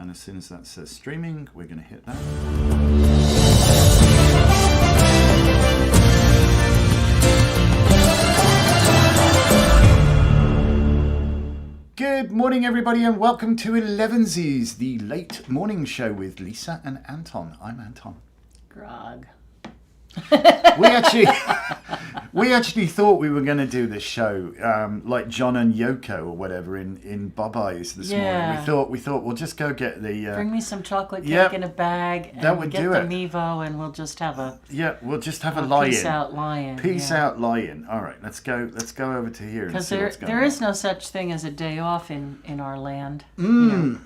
And as soon as that says streaming, we're going to hit that. Good morning, everybody, and welcome to Elevensies, the late morning show with Lisa and Anton. I'm Anton. Grog. We actually thought we were going to do this show like John and Yoko or whatever in Bob Eyes this morning. We thought we'll just go get the bring me some chocolate cake in a bag and that would get do the it. Mevo and we'll just have a lie-in. Peace out lie-in. Peace out lie-in. All right, let's go over to here and see what's going on. There is no such thing as a day off in our land. You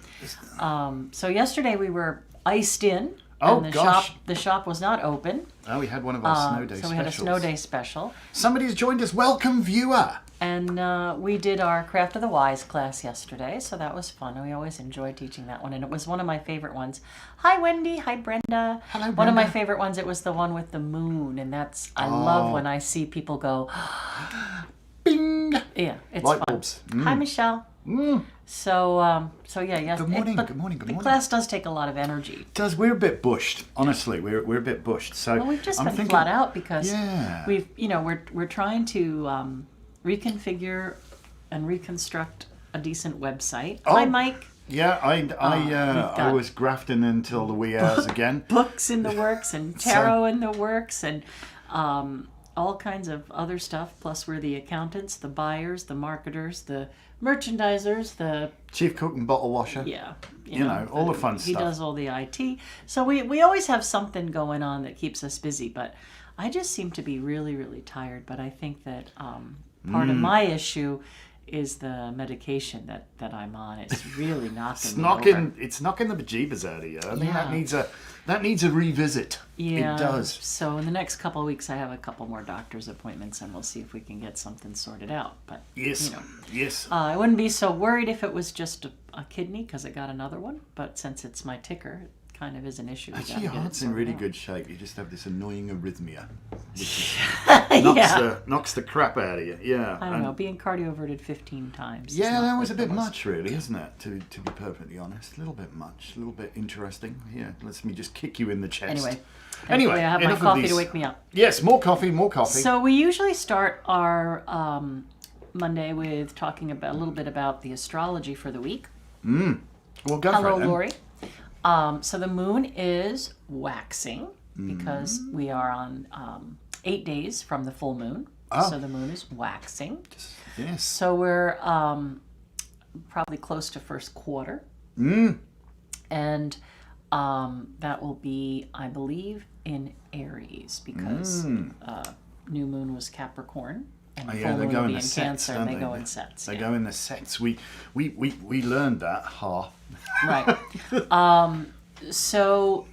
know. So yesterday we were iced in. Oh, and gosh. The shop was not open. Oh, we had one of our snow day specials. So we had a snow day special. Somebody's joined us. Welcome, viewer. And we did our Craft of the Wise class yesterday, so that was fun. We always enjoy teaching that one, and it was one of my favorite ones. Hi, Wendy. Hi, Brenda. Hello, Brenda. One of my favorite ones, it was the one with the moon, and I love when I see people go, bing. Yeah, it's light fun. bulbs. Hi, Michelle. So yeah, yes. Good morning. The class does take a lot of energy. It does. We're a bit bushed, honestly. We're a bit bushed. So we've just been flat out because yeah. we're trying to reconfigure and reconstruct a decent website. Oh. Hi, Mike. Yeah, I was grafting until the wee hours again. Books in the works and tarot in the works and all kinds of other stuff. Plus, we're the accountants, the buyers, the marketers, the merchandisers, the chief cook and bottle washer. Yeah, you know all the fun stuff. He does all the IT. So we always have something going on that keeps us busy. But I just seem to be really, really tired. But I think that part of my issue is the medication that I'm on. It's really knocking over. It's knocking the bejeebers out of you. I think that needs a revisit. Yeah, it does. So in the next couple of weeks, I have a couple more doctor's appointments, and we'll see if we can get something sorted out. But yes. I wouldn't be so worried if it was just a kidney because I got another one. But since it's my ticker, it kind of is an issue. Actually, your heart's in really good shape. You just have this annoying arrhythmia, which knocks the crap out of you. Yeah. I don't know. Being cardioverted 15 times. Yeah, that was a bit much, really, isn't it? To be perfectly honest, a little bit much, a little bit interesting. Yeah, let me just kick you in the chest. Anyway, I have my coffee to wake me up. Yes, more coffee. So we usually start our Monday with talking a little bit about the astrology for the week. Well, go for it. Hello, Lori. So the moon is waxing because we are on 8 days from the full moon. Oh. So the moon is waxing. Yes. So we're probably close to first quarter. And that will be, I believe, in Aries because new moon was Capricorn. And full moon will be in Cancer, and they go in sets. They go in the sets. We learned that. Right. So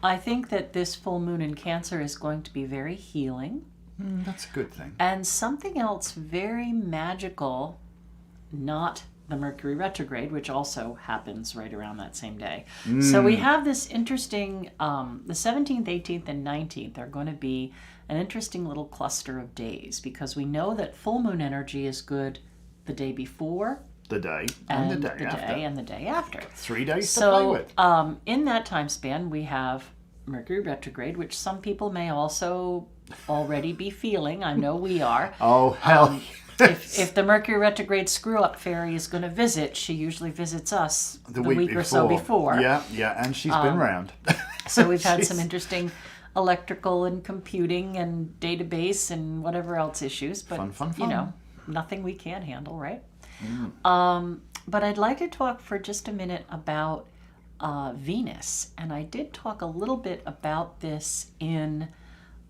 I think that this full moon in Cancer is going to be very healing. That's a good thing. And something else very magical, not the Mercury Retrograde, which also happens right around that same day. So we have this interesting, the 17th, 18th, and 19th are going to be an interesting little cluster of days because we know that full moon energy is good the day before, the day, and the day after. 3 days to play with. So in that time span, we have Mercury Retrograde, which some people may also already be feeling. I know we are. Oh, hell if the Mercury Retrograde screw-up fairy is going to visit, she usually visits us the week or so before. Yeah, and she's been around. So we've had some interesting electrical and computing and database and whatever else issues. But, fun. Nothing we can't handle, right? But I'd like to talk for just a minute about Venus. And I did talk a little bit about this in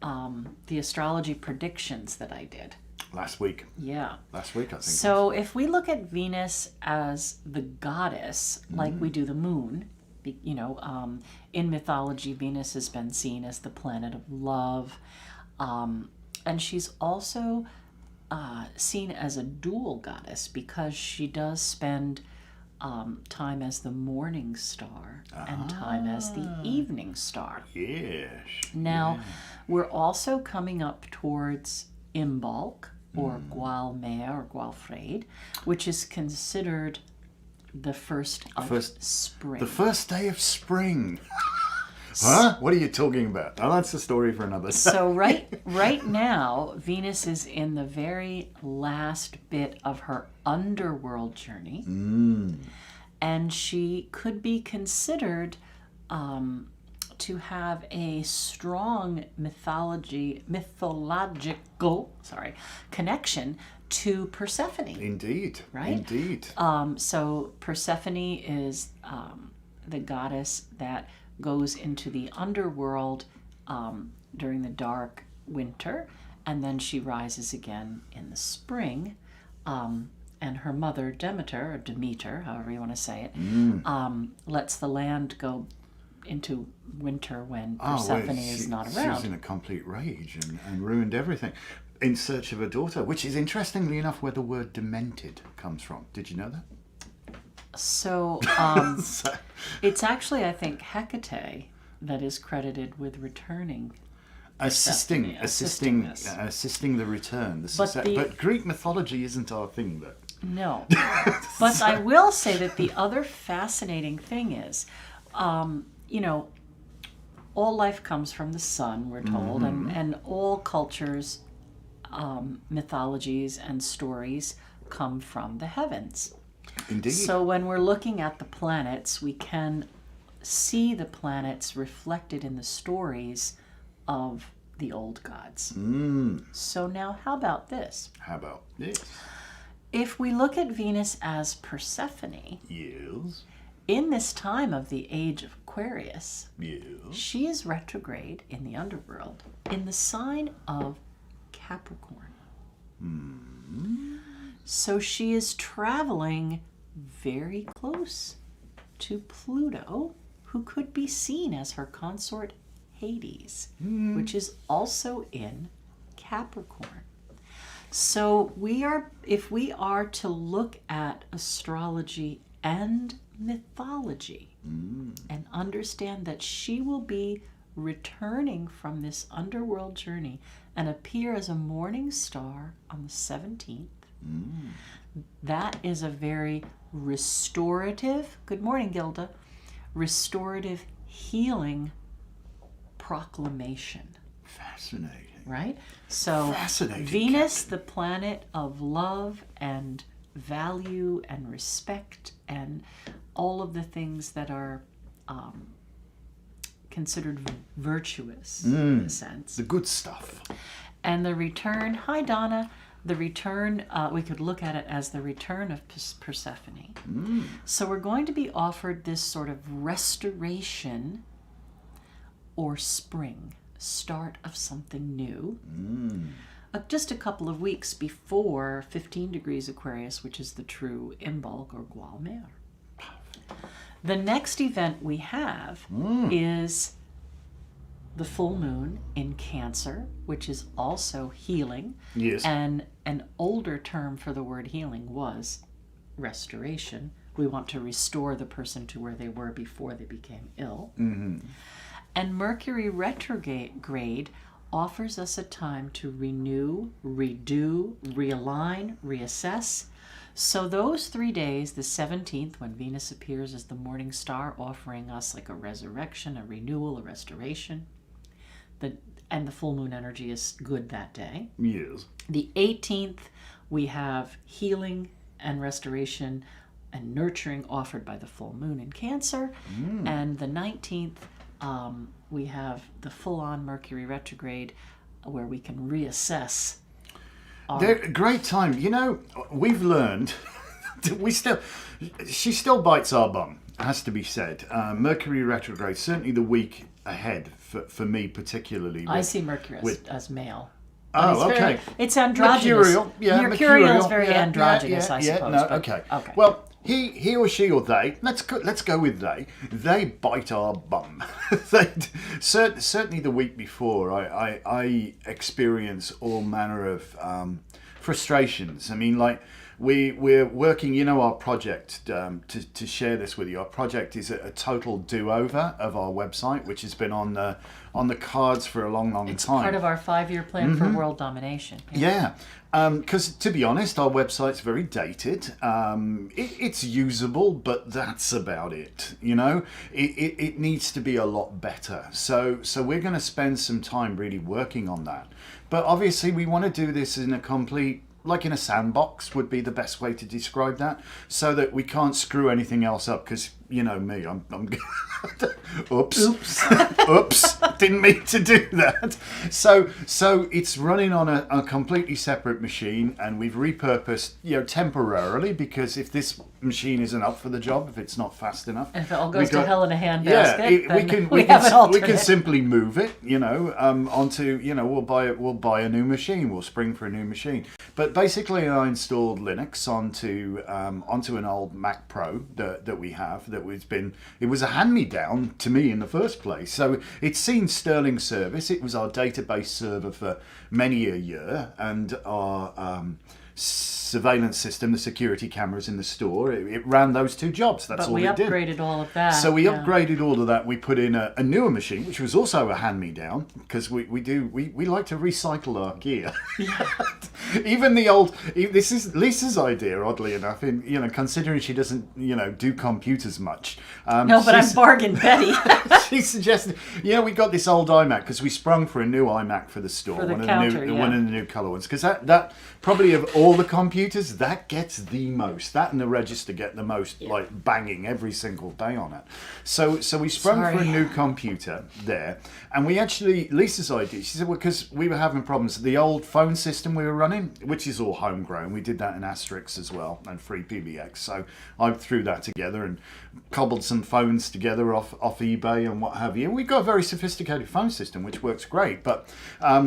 the astrology predictions that I did. Last week. Yeah. Last week, I think. So if we look at Venus as the goddess, like we do the moon, in mythology, Venus has been seen as the planet of love. And she's also seen as a dual goddess because she does spend time as the morning star and time as the evening star. Yes. Now, we're also coming up towards Imbolc, or Gualmea or Gualfred, which is considered the first of spring. The first day of spring. Huh? What are you talking about? Oh, that's a story for another day. So right now, Venus is in the very last bit of her underworld journey. And she could be considered to have a strong mythological connection to Persephone. Indeed. Right? Indeed. So Persephone is the goddess that goes into the underworld during the dark winter, and then she rises again in the spring. And her mother Demeter, or Demeter, however you want to say it, lets the land go into winter when Persephone is not around. She was in a complete rage and ruined everything in search of a daughter, which is interestingly enough where the word demented comes from. Did you know that? So it's actually, I think, Hecate that is credited with returning. Assisting the return. But Greek mythology isn't our thing, though. No. But I will say that the other fascinating thing is, all life comes from the sun, we're told, and all cultures, mythologies, and stories come from the heavens. Indeed. So when we're looking at the planets, we can see the planets reflected in the stories of the old gods. So now, how about this? How about this? If we look at Venus as Persephone, Yes. in this time of the age of Aquarius, Yes. she is retrograde in the underworld in the sign of Capricorn. So she is traveling very close to Pluto, who could be seen as her consort Hades, which is also in Capricorn. So if we are to look at astrology and mythology and understand that she will be returning from this underworld journey and appear as a morning star on the 17th, that is a very restorative, good morning, Gilda, restorative healing proclamation. Fascinating. Right? So Fascinating, Venus, Captain. the planet of love and value and respect and all of the things that are considered virtuous in a sense. The good stuff. And the return, hi Donna, the return, we could look at it as the return of Persephone. So we're going to be offered this sort of restoration or spring, start of something new. Just a couple of weeks before 15 degrees Aquarius, which is the true Imbolc or Gualmer. The next event we have is the full moon in Cancer, which is also healing. Yes. And an older term for the word healing was restoration. We want to restore the person to where they were before they became ill. And Mercury Retrograde offers us a time to renew, redo, realign, reassess. So those 3 days, the 17th, when Venus appears as the morning star, offering us like a resurrection, a renewal, a restoration. And the full moon energy is good that day. Yes. The 18th, we have healing and restoration and nurturing offered by the full moon in Cancer. And the 19th, we have the full-on Mercury retrograde where we can reassess. They're a great time. We've learned she still bites our bum, has to be said. Mercury retrograde, certainly the week ahead for me particularly. I see Mercury as male. Oh, okay. It's androgynous. Mercurial is very androgynous, I suppose. No, okay. Well, he or she or they, let's go with they bite our bum. Certainly the week before, I experience all manner of frustrations. I mean, like, we're working, our project, to share this with you. Our project is a total do-over of our website, which has been on the cards for a long It's time. part of our 5-year plan for world domination. Yeah. Because to be honest, our website's very dated. It's usable, but that's about it. It needs to be a lot better. So we're going to spend some time really working on that. But obviously, we want to do this in a complete, like in a sandbox would be the best way to describe that, so that we can't screw anything else up. Because me, I'm oops, didn't mean to do that. So it's running on a completely separate machine, and we've repurposed, temporarily, because if this machine isn't up for the job, if it's not fast enough, if it all goes to hell in a handbasket, we can simply move it, onto, we'll buy a new machine, we'll spring for a new machine. But basically, I installed Linux onto an old Mac Pro that we have. It was a hand-me-down to me in the first place. So it's seen sterling service. It was our database server for many a year, and our surveillance system, the security cameras in the store, it ran those two jobs. That's all it did. But we upgraded all of that. So we upgraded all of that. We put in a newer machine, which was also a hand-me-down, because we like to recycle our gear. Even the old. This is Lisa's idea, oddly enough. Considering she doesn't do computers much. No, but I'm bargain Betty. She suggested, we got this old iMac because we sprung for a new iMac for the store, For the one counter, of the new color ones, because that probably of all the computers, that gets the most. That and the register get the most, like banging every single day on it. So we sprung for a new computer there, and we actually, Lisa's idea, she said, because we were having problems. The old phone system we were running, which is all homegrown, we did that in Asterix as well, and free PBX. So I threw that together and cobbled some phones together off eBay and what have you. We got a very sophisticated phone system, which works great, but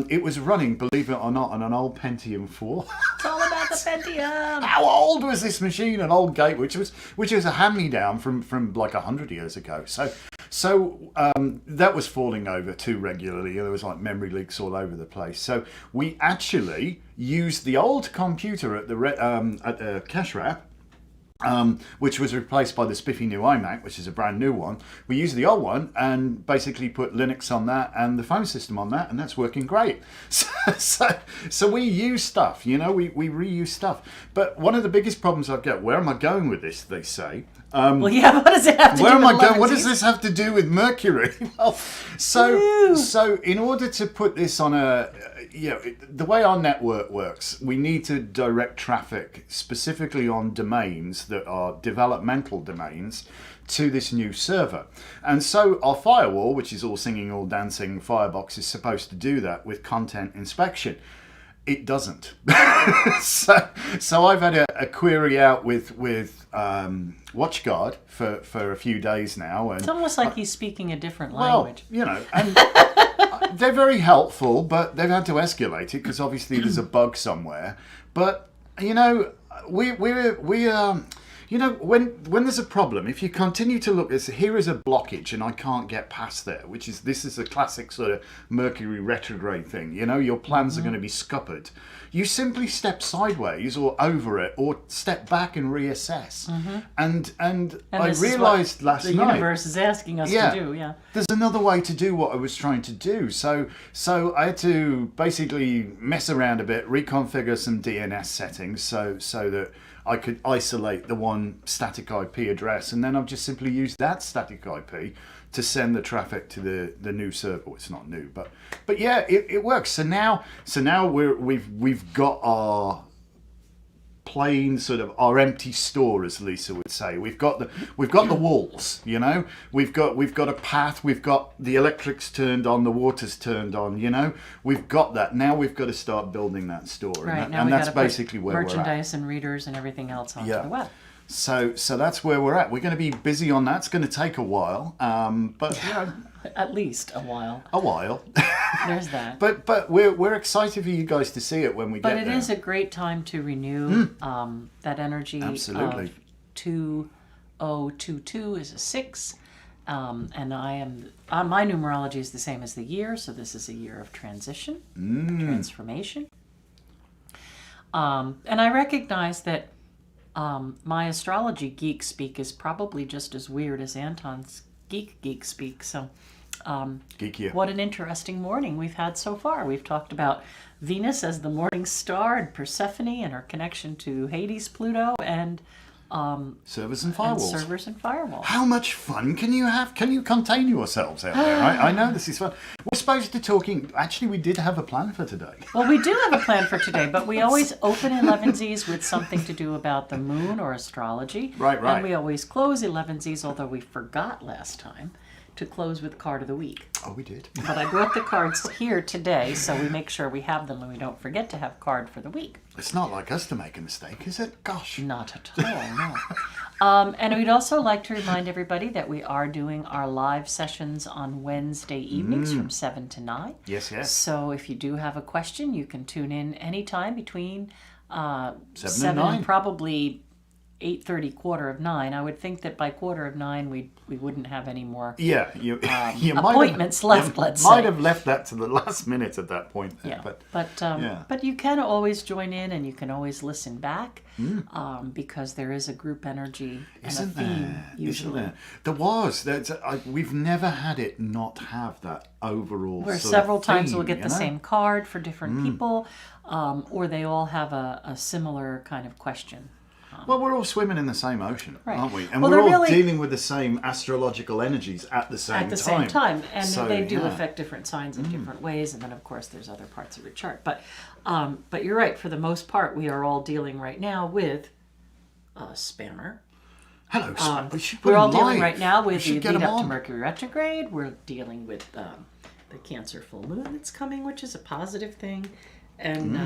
it was running, believe it or not, on an old Pentium 4. It's all about the Pentium. How old was this machine? An old gate, which was a hand-me-down from like 100 years ago. So that was falling over too regularly. There was like memory leaks all over the place. So we actually used the old computer at the cash wrap, which was replaced by the spiffy new iMac, which is a brand new one. We used the old one and basically put Linux on that and the phone system on that, and that's working great. So we use stuff, we reuse stuff. But one of the biggest problems I've got, where am I going with this, they say? What does it have to do with Elevensies? What does this have to do with Mercury? Well, so in order to put this on the way our network works, we need to direct traffic specifically on domains that are developmental domains to this new server. And so our firewall, which is all singing, all dancing Firebox, is supposed to do that with content inspection. It doesn't. so I've had a query out with WatchGuard for a few days now. And it's almost like he's speaking a different language. And they're very helpful, but they've had to escalate it because obviously there's a bug somewhere. But when there's a problem, if you continue to look, here is a blockage and I can't get past there, this is a classic sort of Mercury Retrograde thing. Your plans are going to be scuppered. You simply step sideways or over it, or step back and reassess. And I realised last night the universe is asking us to do. Yeah, there's another way to do what I was trying to do. So I had to basically mess around a bit, reconfigure some DNS settings so that I could isolate the one static IP address, and then I've just simply used that static IP to send the traffic to the new server. Well, it's not new, but yeah, it works. So now we've got our plain sort of our empty store, as Lisa would say. We've got the walls, we've got a path, we've got the electrics turned on, the water's turned on, we've got that. Now we've got to start building that store, right, and that's basically where we're at. Merchandise and readers and everything else onto the web. So that's where we're at. We're going to be busy on that. It's going to take a while, but at least a while. There's that. But we're excited for you guys to see it when we get there. But it is a great time to renew that energy. Absolutely. Of 2022 is a 6, and I am my numerology is the same as the year, so this is a year of transition, transformation. And I recognize that My astrology geek speak is probably just as weird as Anton's geek speak. So, Geekier. what an interesting morning we've had so far. We've talked about Venus as the morning star and Persephone and her connection to Hades, Pluto, and Servers and firewalls. servers and firewalls. How much fun can you have? Can you contain yourselves out there? I know this is fun. We're supposed to talking. Actually, we did have a plan for today. Well, we do have a plan for today, but we always open Elevensies with something to do about the moon or astrology. Right. And we always close Elevensies, although we forgot last time to close with card of the week. Oh, we did. But I brought the cards here today, so we make sure we have them and we don't forget to have card for the week. It's not like us to make a mistake, is it? Gosh. Not at all, no. And we'd also like to remind everybody that we are doing our live sessions on Wednesday evenings from 7 to 9. Yes. So if you do have a question, you can tune in anytime between 7 and 9. and probably 8:30, 8:45. I would think that by 8:45 we wouldn't have any more Yeah, you might appointments left, let's might say. have left that to the last minute at that point there. Yeah. But you can always join in and you can always listen back because there is a group energy and Isn't a theme there? usually. Isn't there? We've never had it not have that overall. Where sort several of times theme, we'll get you the know? same card for different people, or they all have a similar kind of question. Well, we're all swimming in the same ocean, Right. aren't we? And Well, we're they're all really- dealing with the same astrological energies at the same time. At the same time, and So, they do yeah. affect different signs in different ways. And then, of course, there's other parts of your chart. But you're right. For the most part, we are all dealing right now with spammer. Hello, we should put We're them all dealing live. right now We with should the get lead them up to on. Mercury Retrograde. We're dealing with the Cancer full moon that's coming, which is a positive thing, and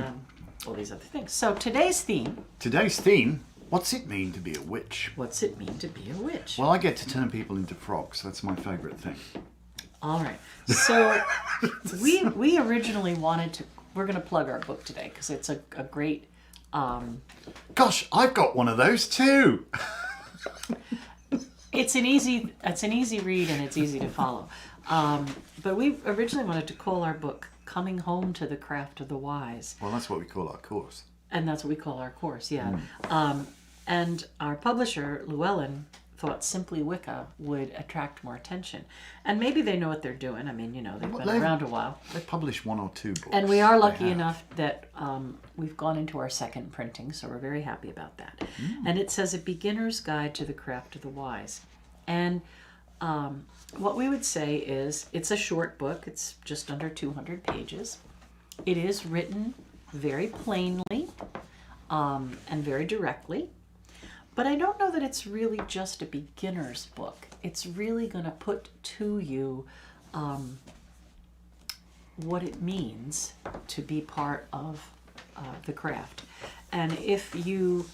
all these other things. So today's theme. Today's theme: what's it mean to be a witch? What's it mean to be a witch? Well, I get to turn people into frogs. That's my favourite thing. All right. So we originally wanted to. We're going to plug our book today because it's a great. Gosh, I've got one of those too. It's an easy read and it's easy to follow. But we originally wanted to call our book "Coming Home to the Craft of the Wise." Well, that's what we call our course. And that's what we call our course, yeah. And our publisher, Llewellyn, thought Simply Wicca would attract more attention. And maybe they know what they're doing. I mean, they've been around a while. They published 1 or 2 books. And we are lucky They have. enough that we've gone into our second printing, so we're very happy about that. And it says A Beginner's Guide to the Craft of the Wise. And what we would say is it's a short book. It's just under 200 pages. It is written very plainly and very directly. But I don't know that it's really just a beginner's book. It's really going to put to you what it means to be part of the craft. And if you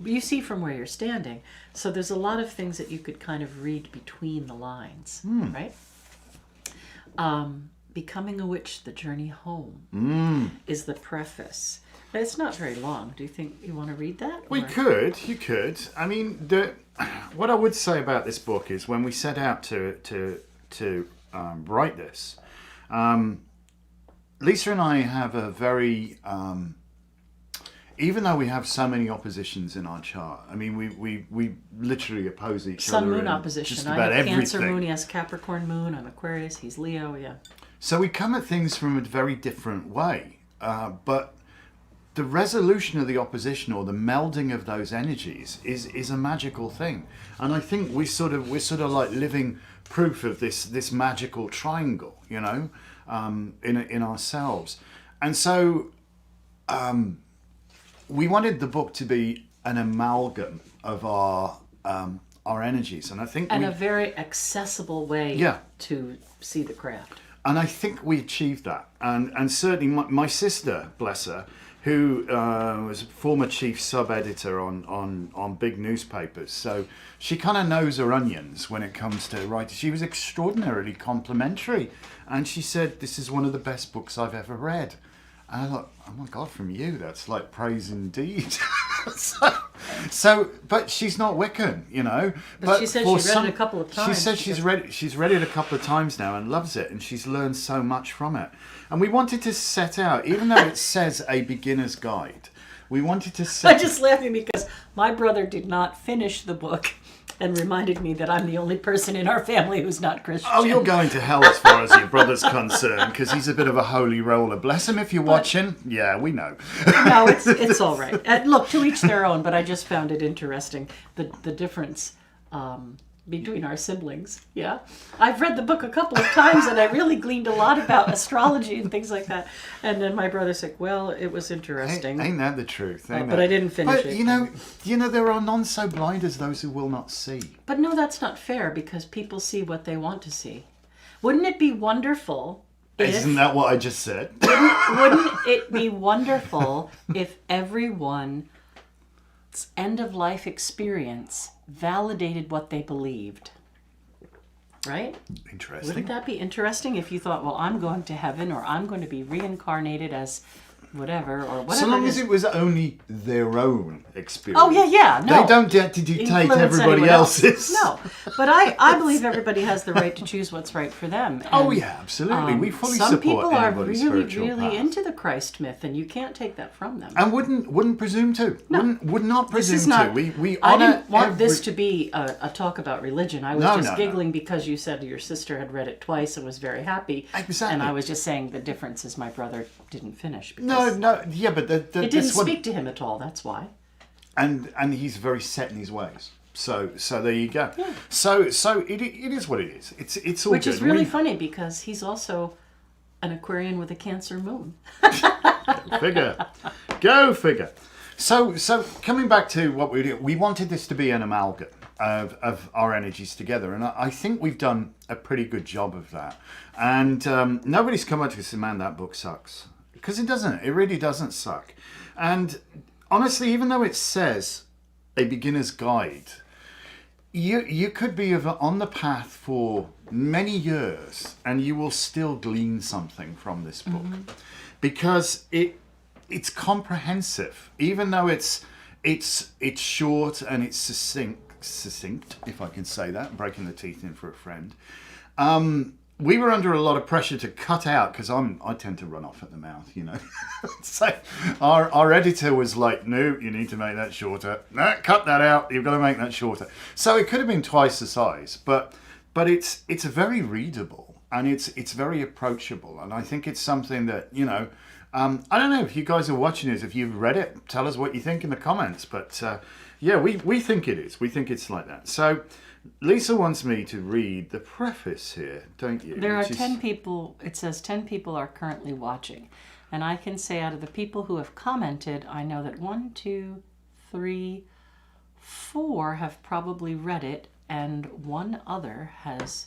you see from where you're standing, so there's a lot of things that you could kind of read between the lines, right? Becoming a Witch, The Journey Home is the preface. But it's not very long. Do you think you want to read that? You could. I mean, what I would say about this book is when we set out to write this, Lisa and I have a very, even though we have so many oppositions in our chart, I mean, we literally oppose each other. Sun-Moon in opposition. just I about have Cancer everything. Moon, he has Capricorn Moon, I'm Aquarius, he's Leo, yeah. So we come at things from a very different way, but the resolution of the opposition or the melding of those energies is a magical thing, and I think we're sort of like living proof of this magical triangle, in ourselves, and so we wanted the book to be an amalgam of our energies, and I think And a very accessible way to see the craft. And I think we achieved that. And certainly my sister, bless her, who was a former chief sub-editor on big newspapers. So she kind of knows her onions when it comes to writing. She was extraordinarily complimentary. And she said, this is one of the best books I've ever read. And I thought, oh my God, from you, that's like praise indeed. But she's not Wiccan, But she said she read it a couple of times. She said she's read it a couple of times now and loves it, and she's learned so much from it. And we wanted to set out, even though it says a beginner's guide, We wanted to I'm set... just laughing because my brother did not finish the book and reminded me that I'm the only person in our family who's not Christian. Oh, you're going to hell as far as your brother's concerned, because he's a bit of a holy roller. Bless him if you're watching. Yeah, we know. No, it's all right. Look, to each their own, but I just found it interesting, the difference between our siblings. Yeah, I've read the book a couple of times, and I really gleaned a lot about astrology and things like that. And then my brother's like, "Well, it was interesting." Ain't that the truth? Ain't but that? I didn't finish But it. you know, there are none so blind as those who will not see. But no, that's not fair because people see what they want to see. Wouldn't it be wonderful? Isn't that what I just said? Wouldn't it be wonderful if everyone's end of life experience validated what they believed? Right? Interesting. Wouldn't that be interesting if you thought, well, I'm going to heaven or I'm going to be reincarnated as whatever or whatever? So long as it was only their own experience. Oh, yeah, no. They don't get to dictate Influence everybody anyone else. else's. No, but I believe everybody has the right to choose what's right for them. Oh, And, yeah, absolutely. We fully some support people are anybody's really, spiritual really path. into the Christ myth, and you can't take that from them. And wouldn't presume to. No. Would not This presume is not. to. We I honor didn't want this every- to be a talk about religion. I was No, just no, no. giggling because you said your sister had read it twice and was very happy. Exactly. And I was just saying the difference is my brother didn't finish. No, Because no, yeah, but it didn't this one, speak to him at all. That's why. and he's very set in his ways. So there you go. Yeah. So it is what it is. It's all Which good. is really funny because he's also an Aquarian with a Cancer moon. Go figure. So coming back to what we did, we wanted this to be an amalgam of our energies together, and I think we've done a pretty good job of that. And nobody's come up to us and man, that book sucks, because it doesn't. It really doesn't suck. And honestly, even though it says a beginner's guide, you could be on the path for many years, and you will still glean something from this book, because it's comprehensive, even though it's short and it's succinct, if I can say that, breaking the teeth in for a friend. We were under a lot of pressure to cut out, because I tend to run off at the mouth, you know. So our editor was like, no, you need to make that shorter. No, cut that out. You've got to make that shorter. So it could have been twice the size, but it's very readable, and it's very approachable, and I think it's something that, you know, I don't know if you guys are watching this, if you've read it, tell us what you think in the comments. But yeah, we think it is. We think it's like that. So Lisa wants me to read the preface here, don't you? There are 10 people, it says 10 people are currently watching. And I can say out of the people who have commented, I know that 1, 2, 3, 4 have probably read it, and one other has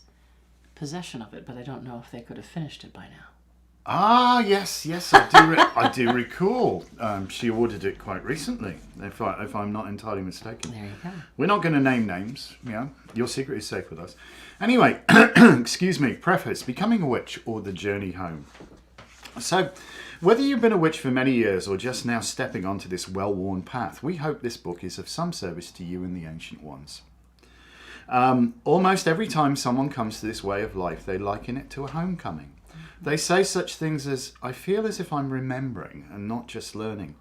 possession of it, but I don't know if they could have finished it by now. Ah, yes, I do recall. She ordered it quite recently, if I'm not entirely mistaken. There you go. We're not going to name names, you know. Your secret is safe with us. Anyway, excuse me, preface, Becoming a Witch or the Journey Home. So, whether you've been a witch for many years or just now stepping onto this well-worn path, we hope this book is of some service to you and the ancient ones. Almost every time someone comes to this way of life, they liken it to a homecoming. They say such things as, I feel as if I'm remembering and not just learning.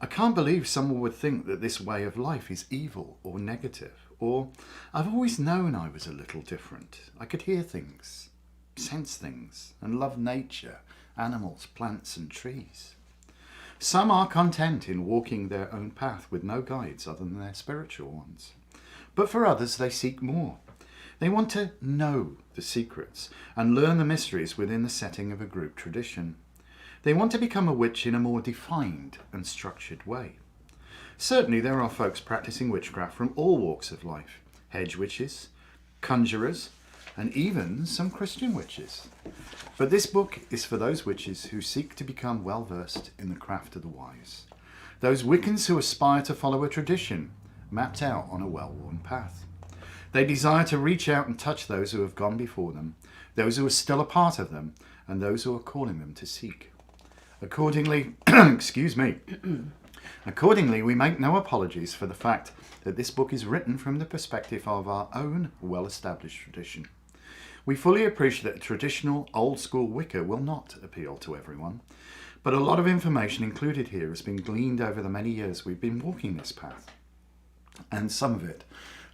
I can't believe someone would think that this way of life is evil or negative. Or, I've always known I was a little different. I could hear things, sense things, and love nature, animals, plants and trees. Some are content in walking their own path with no guides other than their spiritual ones. But for others, they seek more. They want to know the secrets and learn the mysteries within the setting of a group tradition. They want to become a witch in a more defined and structured way. Certainly there are folks practicing witchcraft from all walks of life, hedge witches, conjurers, and even some Christian witches. But this book is for those witches who seek to become well versed in the craft of the wise, those Wiccans who aspire to follow a tradition mapped out on a well-worn path. They desire to reach out and touch those who have gone before them, those who are still a part of them, and those who are calling them to seek. Accordingly, Accordingly, we make no apologies for the fact that this book is written from the perspective of our own well-established tradition. We fully appreciate that traditional, old-school Wicca will not appeal to everyone, But a lot of information included here has been gleaned over the many years we've been walking this path. And some of it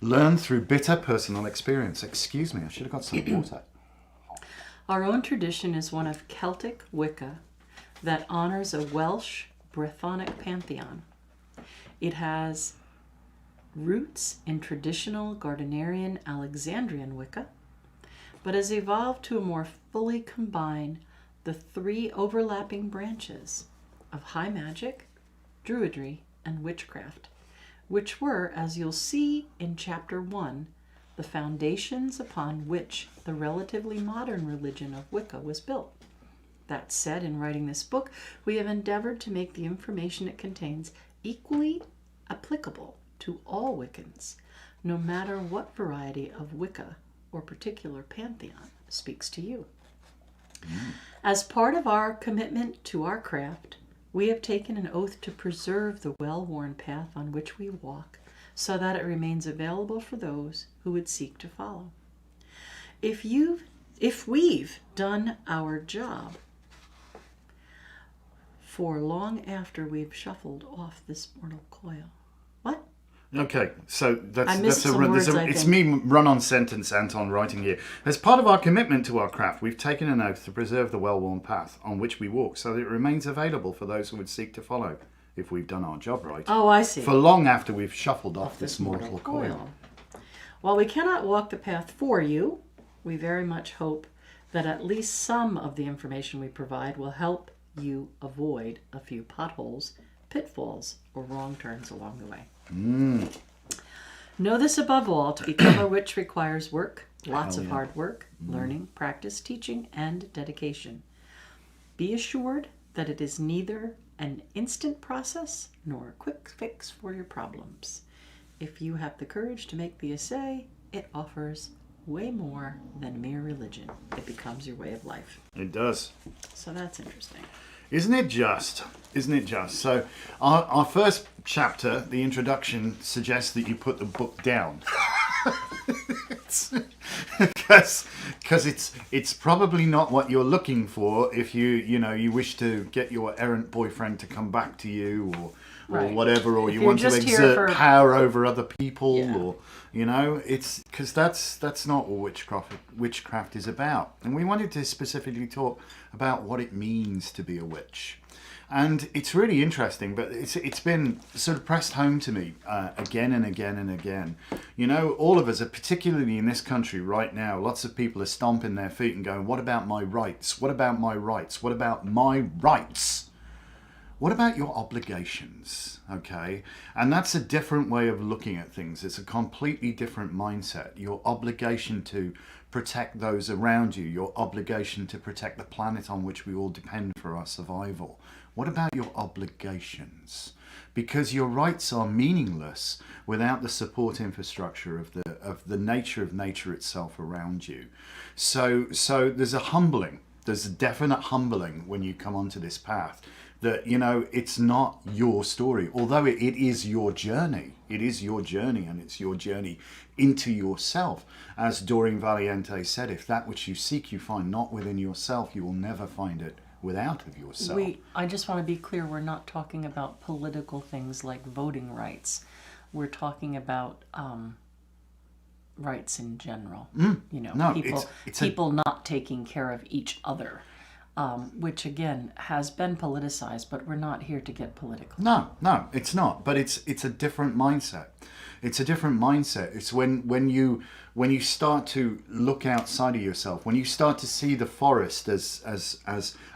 learned through bitter personal experience. Excuse me, I should have got some water. Our own tradition is one of Celtic Wicca that honors a Welsh Brythonic pantheon. It has roots in traditional Gardnerian Alexandrian Wicca, but has evolved to more fully combine the three overlapping branches of high magic, druidry, and witchcraft, which were, as you'll see in Chapter 1, the foundations upon which the relatively modern religion of Wicca was built. That said, in writing this book, we have endeavored to make the information it contains equally applicable to all Wiccans, no matter what variety of Wicca or particular pantheon speaks to you. As part of our commitment to our craft, we have taken an oath to preserve the well-worn path on which we walk so that it remains available for those who would seek to follow. If we've done our job for long after we've shuffled off this mortal coil. What? Okay, so that's it's think. me run-on sentence, Anton, writing here. As part of our commitment to our craft, we've taken an oath to preserve the well-worn path on which we walk so that it remains available for those who would seek to follow, if we've done our job right. Oh, I see. For long after we've shuffled off this mortal coil. While we cannot walk the path for you, we very much hope that at least some of the information we provide will help you avoid a few potholes, pitfalls, or wrong turns along the way. Know this above all, to become a witch requires work, lots of hard work, learning, practice, teaching, and dedication. Be assured that it is neither an instant process nor a quick fix for your problems. If you have the courage to make the essay, it offers way more than mere religion. It becomes your way of life. It does. So that's interesting. Isn't it just? Isn't it just? So our first chapter, the introduction, suggests that you put the book down. Because it's probably not what you're looking for if you wish to get your errant boyfriend to come back to you or Right. whatever, or If you you're want to just here exert for- power over other people, Yeah. or it's because that's not what witchcraft is about. And we wanted to specifically talk about what it means to be a witch. And it's really interesting, but it's been sort of pressed home to me again and again and again. All of us, are, particularly in this country right now, lots of people are stomping their feet and going, what about my rights? What about my rights? What about my rights? What about your obligations? Okay? And that's a different way of looking at things. It's a completely different mindset. Your obligation to protect those around you, your obligation to protect the planet on which we all depend for our survival. What about your obligations? Because your rights are meaningless without the support infrastructure of the nature of nature itself around you. So there's a humbling. There's a definite humbling when you come onto this path that, it's not your story, although it is your journey. It is your journey, and it's your journey into yourself. As Doreen Valiente said, if that which you seek you find not within yourself, you will never find it without of yourself. I just want to be clear, we're not talking about political things like voting rights. We're talking about rights in general. People not taking care of each other. Which again has been politicized, but we're not here to get political. No, it's not. But it's a different mindset. It's a different mindset. It's when you start to look outside of yourself, when you start to see the forest as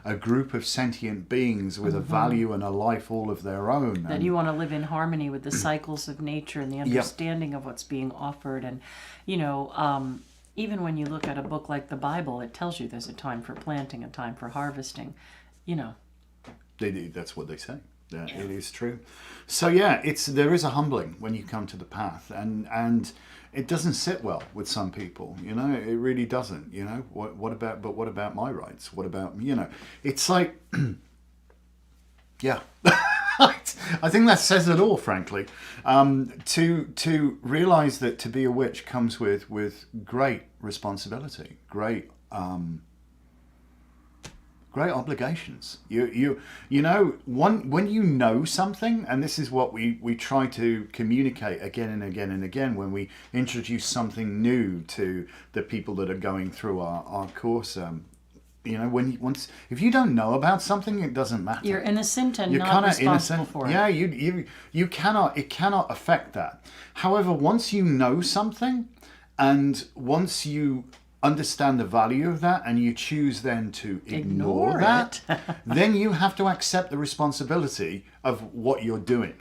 a group of sentient beings with a value and a life all of their own. That you want to live in harmony with the cycles of nature and the understanding of what's being offered, and even when you look at a book like the Bible, it tells you there's a time for planting, a time for harvesting, That's what they say. Yeah. It is true. So there is a humbling when you come to the path, and it doesn't sit well with some people. It really doesn't. What about my rights? What about It's like, yeah. I think that says it all, frankly. To realize that to be a witch comes with great responsibility, great great obligations. You know, when you know something, and this is what we try to communicate again and again and again when we introduce something new to the people that are going through our course. You know, if you don't know about something, it doesn't matter. You're innocent and You're not kinda responsible for it. Yeah, you cannot. It cannot affect that. However, once you know something, and once you understand the value of that, and you choose then to ignore that, then you have to accept the responsibility of what you're doing.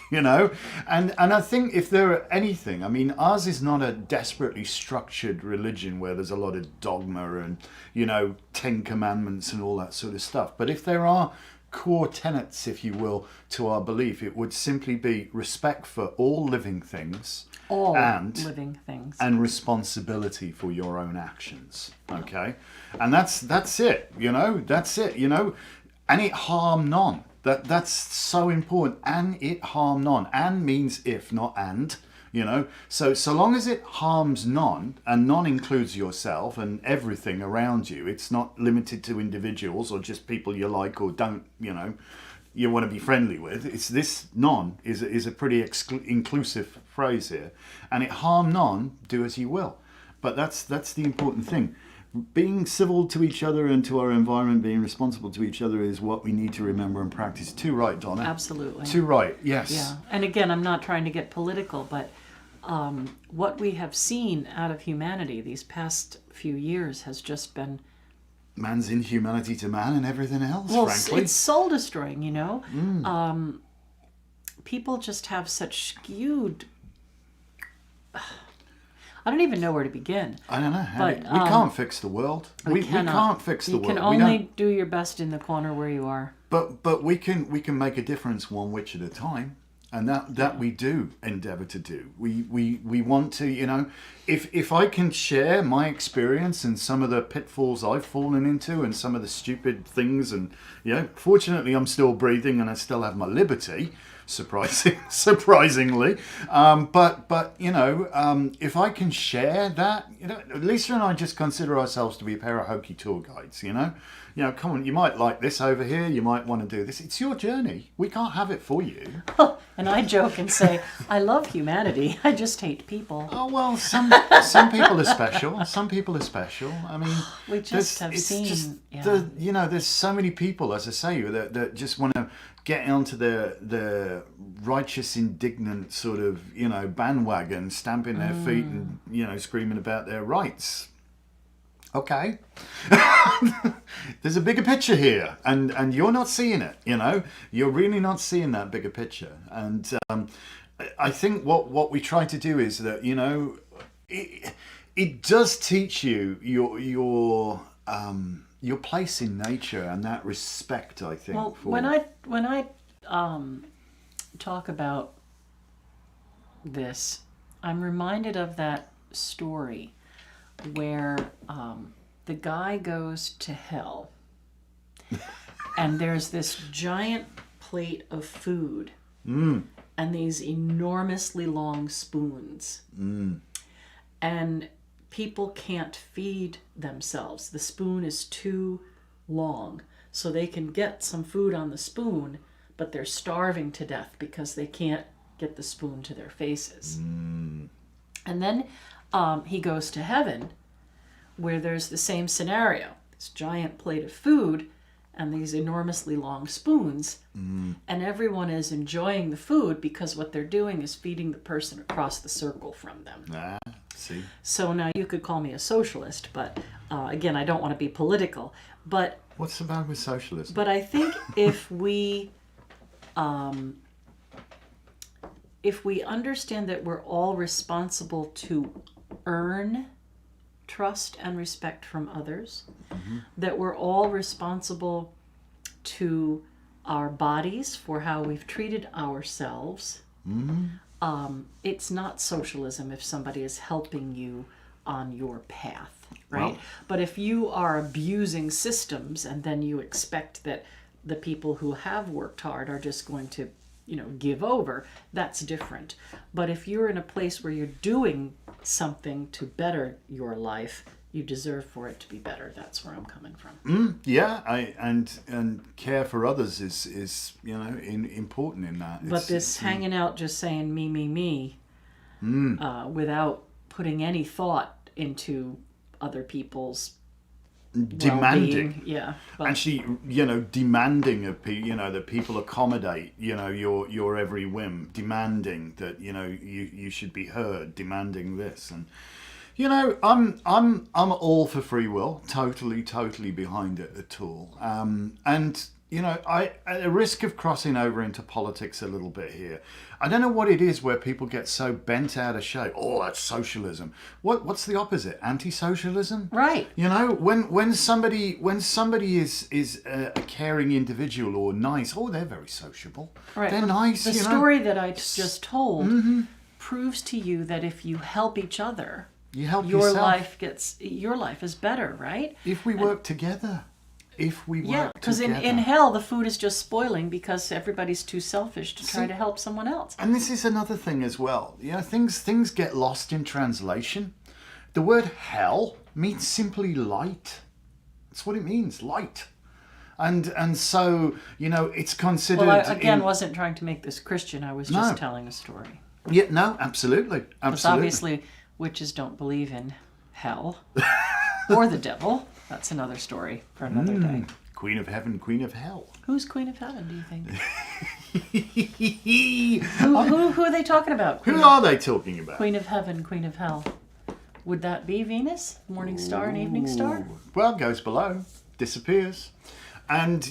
You know, and I think if there are anything, I mean, ours is not a desperately structured religion where there's a lot of dogma and, you know, 10 commandments and all that sort of stuff. But if there are core tenets, if you will, to our belief, it would simply be respect for all living things, and responsibility for your own actions. Okay, and that's it. You know, that's it. You know, and it harm none. That's so important. And it harm none. And means if, not and. You know, so long as it harms none, and none includes yourself and everything around you. It's not limited to individuals or just people you like or don't, you know, you want to be friendly with. It's this none is a pretty inclusive phrase here, and it harm none, do as you will. But that's the important thing. Being civil to each other and to our environment, being responsible to each other is what we need to remember and practice. Too right, Donna. Absolutely. Too right, yes. Yeah. And again, I'm not trying to get political, but what we have seen out of humanity these past few years has just been... man's inhumanity to man and everything else, well, frankly. It's soul destroying, you know? People just have such skewed... I don't even know where to begin. I don't know. We can't fix the world. We can't fix the world. You can only do your best in the corner where you are. But we can make a difference one witch at a time. And that we do endeavor to do. We want to, you know, if I can share my experience and some of the pitfalls I've fallen into and some of the stupid things, and, you know, fortunately I'm still breathing and I still have my liberty, surprisingly. But you know, if I can share that, you know, Lisa and I just consider ourselves to be a pair of hokey tour guides, you know. You know, come on, you might like this over here, you might want to do this. It's your journey. We can't have it for you. And I joke and say, I love humanity. I just hate people. Oh, well, some people are special. Some people are special. I mean, we just have seen... you know, there's so many people, as I say, that just want to get onto the righteous, indignant sort of, you know, bandwagon, stamping their feet and, you know, screaming about their rights. Okay. There's a bigger picture here, and you're not seeing it, you know. You're really not seeing that bigger picture. And I think what we try to do is that, you know, it does teach you your place in nature and that respect, I think. Well, for... when I talk about this, I'm reminded of that story where the guy goes to hell and there's this giant plate of food and these enormously long spoons and people can't feed themselves. The spoon is too long, so they can get some food on the spoon, but they're starving to death because they can't get the spoon to their faces. And then he goes to heaven, where there's the same scenario. This giant plate of food and these enormously long spoons, and everyone is enjoying the food because what they're doing is feeding the person across the circle from them. See. So now you could call me a socialist, but again, I don't want to be political. But what's the matter with socialism? But I think if we understand that we're all responsible to earn trust and respect from others, that we're all responsible to our bodies for how we've treated ourselves, it's not socialism if somebody is helping you on your path, right? Well, but if you are abusing systems and then you expect that the people who have worked hard are just going to, you know, give over, that's different. But if you're in a place where you're doing something to better your life, you deserve for it to be better. That's where I'm coming from. Yeah, and care for others is important in that. But this hanging out just saying me, without putting any thought into other people's demanding, well-being. Yeah, but actually, demanding of that people accommodate, your every whim, demanding that you should be heard, demanding this, and I'm all for free will, totally behind it at all, and I at the risk of crossing over into politics a little bit here. I don't know what it is where people get so bent out of shape. Oh, that's socialism. What's the opposite? Anti-socialism? right. When somebody is a caring individual or nice, they're very sociable. Right. They're nice. The story that I just told proves to you that if you help each other, You help your yourself. your life is better, right? If we work together. If we work Yeah, because together. in hell the food is just spoiling because everybody's too selfish to try to help someone else. And this is another thing as well. Things get lost in translation. The word hell means simply light. That's what it means, light. And so, it's considered... Well, I wasn't trying to make this Christian. I was just telling a story. Yeah, no, absolutely. Because obviously witches don't believe in hell or the devil. That's another story for another day. Queen of heaven, queen of hell. Who's Queen of Heaven, do you think? who are they talking about? Who are they talking about? Queen of Heaven, Queen of Hell. Would that be Venus? Morning star and evening star? Well, goes below, disappears. And,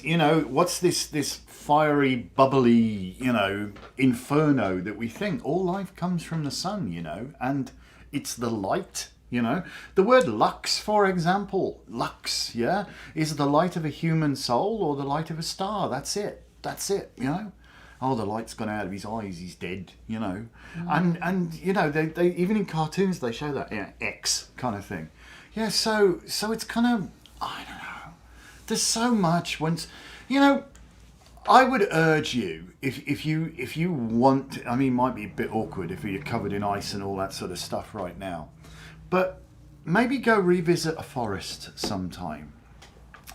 what's this fiery, bubbly, inferno that we think? All life comes from the sun, and it's the light. The word lux, for example, lux, is the light of a human soul or the light of a star. That's it. Oh, the light's gone out of his eyes. He's dead. And they even in cartoons they show that X kind of thing. Yeah. So it's kind of, I don't know. There's so much I would urge you if you want. I mean, it might be a bit awkward if you're covered in ice and all that sort of stuff right now. But maybe go revisit a forest sometime.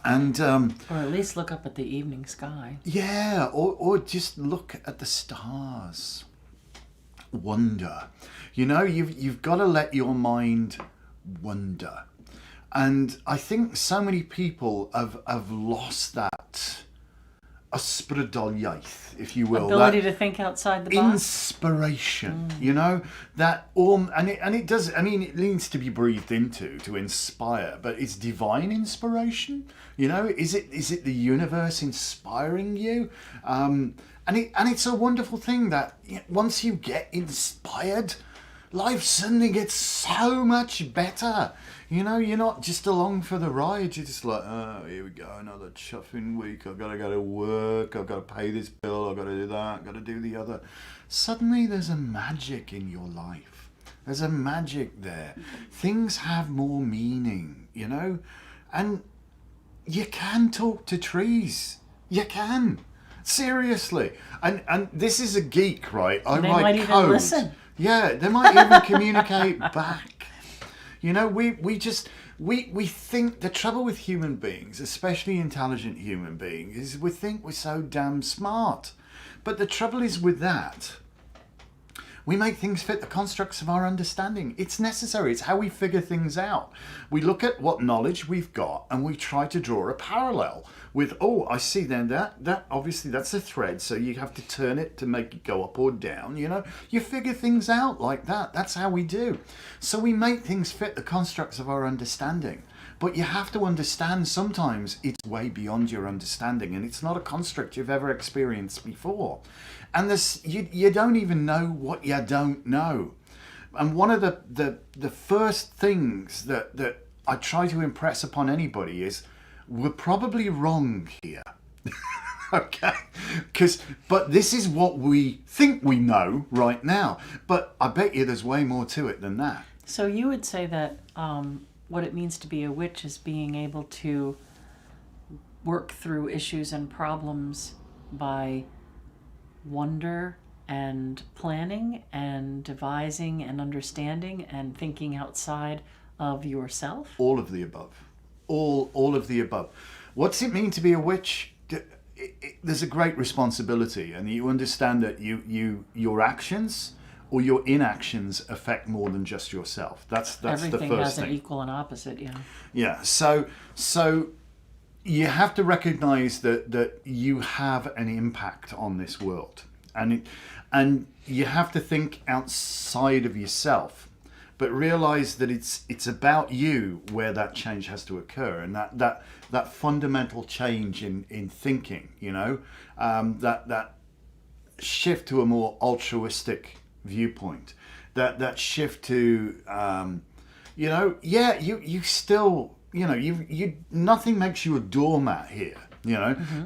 And Or at least look up at the evening sky. yeah, or just look at the stars. Wonder. You've got to let your mind wonder. And I think so many people have lost that ysbrydoliaeth, if you will, Ability that to think outside the box. inspiration. That and it does. I mean, it needs to be breathed into to inspire, but it's divine inspiration. Is it the universe inspiring you? And it's a wonderful thing that once you get inspired, life suddenly gets so much better. You're not just along for the ride. You're just like, oh, here we go, another chuffing week. I've got to go to work. I've got to pay this bill. I've got to do that. I've got to do the other. Suddenly there's a magic in your life. There's a magic there. Things have more meaning, and you can talk to trees. You can. Seriously. And this is a geek, right? I They write might even code. listen. Yeah, they might even communicate back. We think the trouble with human beings, especially intelligent human beings, is we think we're so damn smart. But the trouble is with that, we make things fit the constructs of our understanding. It's necessary. It's how we figure things out. We look at what knowledge we've got and we try to draw a parallel with, I see then that obviously that's a thread, so you have to turn it to make it go up or down, You figure things out like that. That's how we do. So we make things fit the constructs of our understanding. But you have to understand sometimes it's way beyond your understanding and it's not a construct you've ever experienced before. And you don't even know what you don't know. And one of the first things that I try to impress upon anybody is we're probably wrong here. Okay? But this is what we think we know right now. But I bet you there's way more to it than that. So you would say that what it means to be a witch is being able to work through issues and problems by wonder and planning and devising and understanding and thinking outside of yourself? All of the above. All of the above. What's it mean to be a witch? There's a great responsibility, and you understand that your actions or your inactions affect more than just yourself. That's Everything the first has thing. an equal and opposite, yeah. Yeah. So you have to recognize that you have an impact on this world, and you have to think outside of yourself, but realize that it's about you where that change has to occur, and that fundamental change in thinking, that shift to a more altruistic viewpoint, that shift to you still, you nothing makes you a doormat here.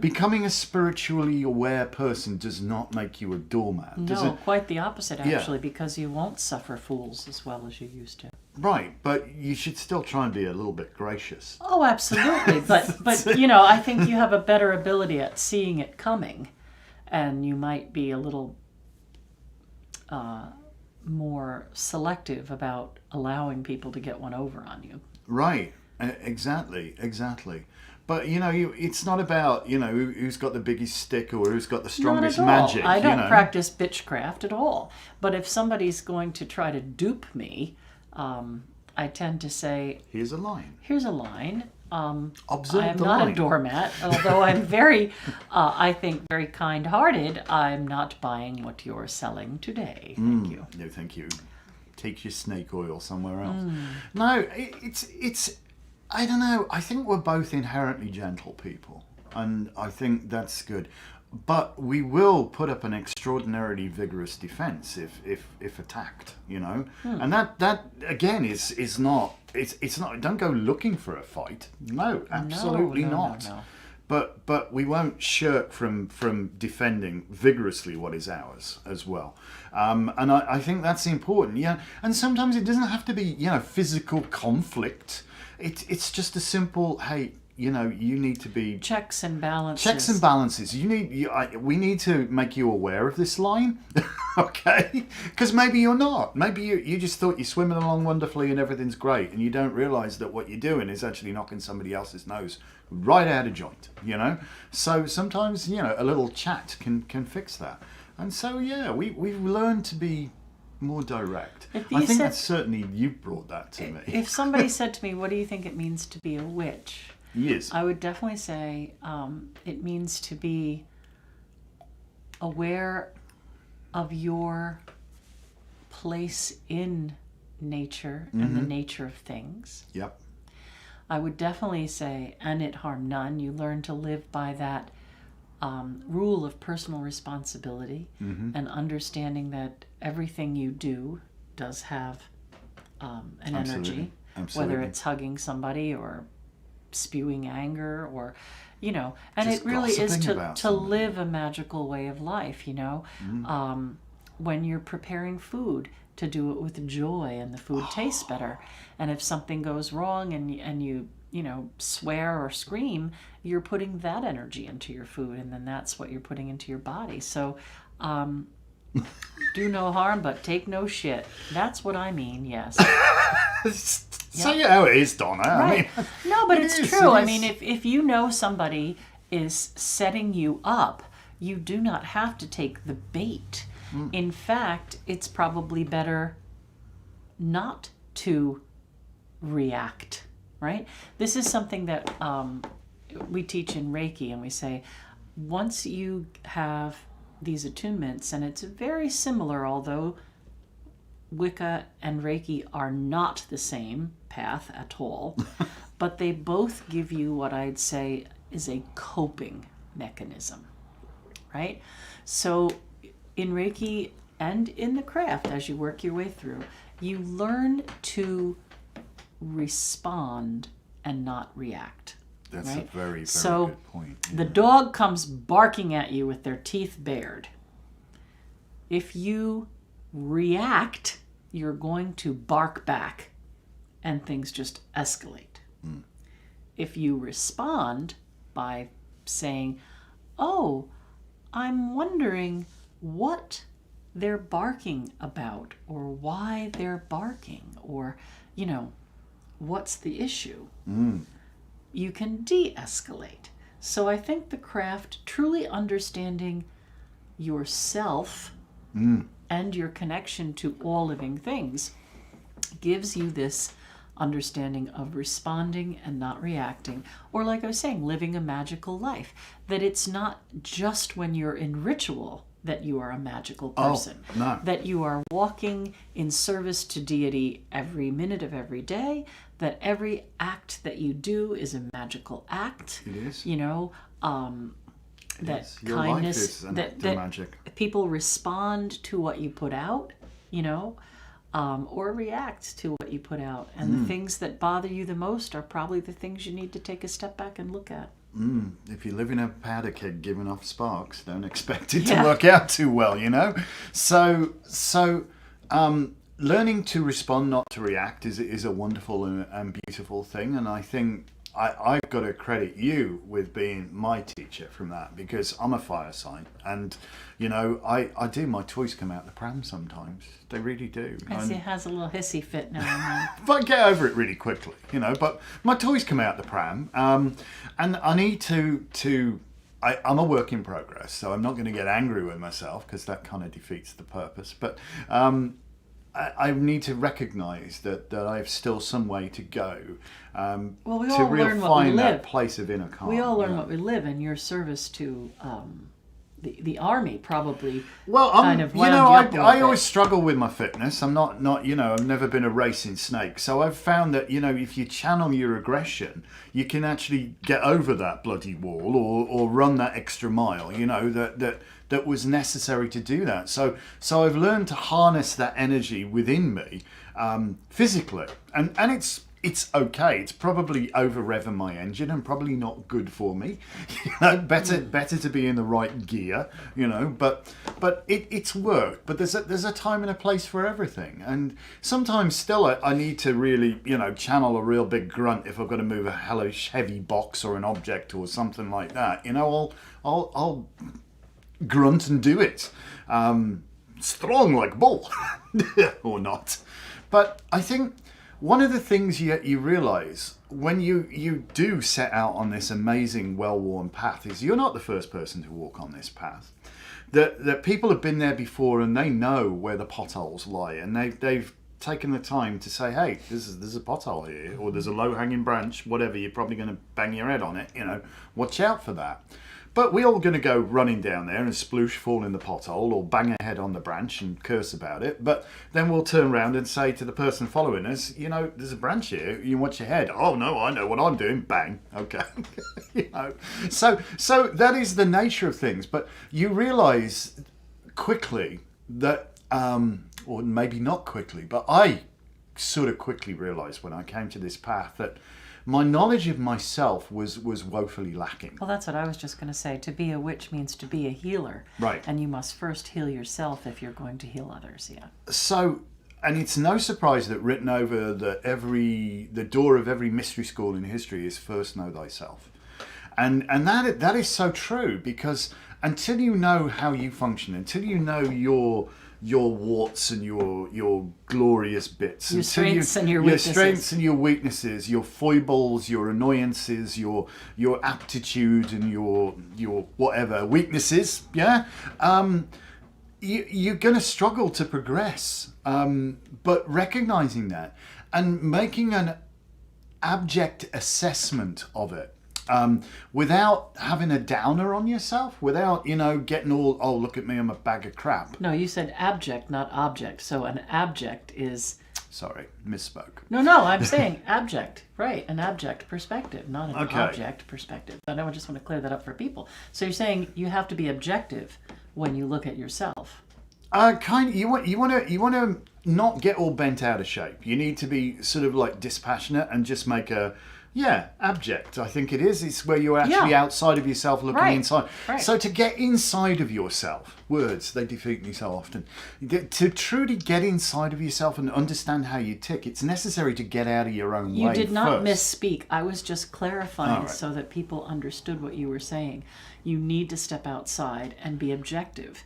Becoming a spiritually aware person does not make you a doormat. No, quite the opposite, actually, because you won't suffer fools as well as you used to. Right, but you should still try and be a little bit gracious. Oh, absolutely. But I think you have a better ability at seeing it coming, and you might be a little more selective about allowing people to get one over on you. Right, exactly. But it's not about who's got the biggest stick or who's got the strongest magic. I don't practice witchcraft at all. But if somebody's going to try to dupe me, I tend to say, Here's a line. Observe I am not line. A doormat, although I'm very, I think, very kind-hearted. I'm not buying what you're selling today. Thank you. No, thank you. Take your snake oil somewhere else. No, it's. I don't know. I think we're both inherently gentle people, and I think that's good. But we will put up an extraordinarily vigorous defense if attacked, and that again is not. It's not. Don't go looking for a fight. No, absolutely not. No. But we won't shirk from defending vigorously what is ours as well. And I think that's important. Yeah. And sometimes it doesn't have to be physical conflict. It's just a simple, hey, you need to be checks and balances. We need to make you aware of this line, okay? Because maybe you're not. Maybe you just thought you're swimming along wonderfully and everything's great, and you don't realize that what you're doing is actually knocking somebody else's nose right out of joint. So sometimes a little chat can fix that. And so we've learned to be more direct. I think that's certainly you brought that to me. If somebody said to me, "What do you think it means to be a witch?" Yes. I would definitely say it means to be aware of your place in nature and the nature of things. Yep. I would definitely say, and it harm none, you learn to live by that rule of personal responsibility and understanding that everything you do does have an energy, whether it's hugging somebody or spewing anger or and just it really is to live a magical way of life, when you're preparing food, to do it with joy, and the food tastes better. And if something goes wrong and you swear or scream, you're putting that energy into your food, and then that's what you're putting into your body. So do no harm, but take no shit. That's what I mean, yes. Say it how it is, Donna. Right. I mean, no, but it's true. I mean, if you know somebody is setting you up, you do not have to take the bait. In fact, it's probably better not to react, right? This is something that we teach in Reiki, and we say, once you have these attunements, and it's very similar, although Wicca and Reiki are not the same path at all, but they both give you what I'd say is a coping mechanism, right? So in Reiki and in the craft, as you work your way through, you learn to respond and not react. That's right? a very, very so good point. Yeah. The dog comes barking at you with their teeth bared. If you react, you're going to bark back and things just escalate. If you respond by saying, "Oh, I'm wondering what they're barking about, or why they're barking, or, what's the issue. You can de-escalate. So I think the craft, truly understanding yourself and your connection to all living things, gives you this understanding of responding and not reacting, or like I was saying, living a magical life. That it's not just when you're in ritual that you are a magical person. No. That you are walking in service to deity every minute of every day, that every act that you do is a magical act. It is. That Yes, your kindness, life is an act of that magic. people respond to what you put out, or react to what you put out. And the things that bother you the most are probably the things you need to take a step back and look at. If you live in a powder keg giving off sparks, don't expect it to work out too well, So learning to respond, not to react, is a wonderful and beautiful thing. And I think I've got to credit you with being my teacher from that, because I'm a fire sign, and I do. My toys come out the pram sometimes. They really do. It has a little hissy fit now and then. If I get over it really quickly, but my toys come out the pram, and I need to. I'm a work in progress, so I'm not going to get angry with myself, because that kind of defeats the purpose. But I need to recognise that I have still some way to go We to all really learn what we find live. that place of inner calm. We all learn what we live, and your service to the army probably Well, kind of wound you up a little I bit. always struggle with my fitness. I'm not, I've never been a racing snake. So I've found that, if you channel your aggression, you can actually get over that bloody wall or run that extra mile, that was necessary to do that. So I've learned to harness that energy within me physically. And it's okay. It's probably over revving my engine and probably not good for me. Better to be in the right gear, But it's worked. But there's a time and a place for everything. And sometimes still I need to really channel a real big grunt if I've got to move a hellish heavy box or an object or something like that. I'll grunt and do it. Strong like bull, or not. But I think. One of the things you realise when you do set out on this amazing, well-worn path is you're not the first person to walk on this path. That people have been there before and they know where the potholes lie, and they've taken the time to say, hey, there's a pothole here, or there's a low-hanging branch, whatever, you're probably going to bang your head on it, watch out for that. But we're all going to go running down there and sploosh, fall in the pothole, or bang our head on the branch and curse about it. But then we'll turn around and say to the person following us, there's a branch here, you watch your head. Oh no, I know what I'm doing. Bang. Okay. So that is the nature of things. But you realise quickly that, or maybe not quickly, but I sort of quickly realised when I came to this path that my knowledge of myself was woefully lacking. Well, that's what I was just going to say. To be a witch means to be a healer. Right. And you must first heal yourself if you're going to heal others, yeah. So, and it's no surprise that written over the door of every mystery school in history is first know thyself. And that is so true, because until you know how you function, until you know your warts and your glorious bits, your strengths and your weaknesses, your strengths and your weaknesses, your foibles, your annoyances, your aptitude and your whatever weaknesses, you're going to struggle to progress. But recognizing that and making an abject assessment of it, without having a downer on yourself, without, getting all, oh, look at me, I'm a bag of crap. No, you said abject, not object. So an abject is... Sorry, misspoke. No, I'm saying abject. Right, an abject perspective, not an object perspective. I just want to clear that up for people. So you're saying you have to be objective when you look at yourself. You want to not get all bent out of shape. You need to be sort of like dispassionate and just make abject, I think it is. It's where you're actually outside of yourself looking inside. Right. So to get inside of yourself, words, they defeat me so often. To truly get inside of yourself and understand how you tick, it's necessary to get out of your own way. You did not first. misspeak. I was just clarifying so that people understood what you were saying. You need to step outside and be objective.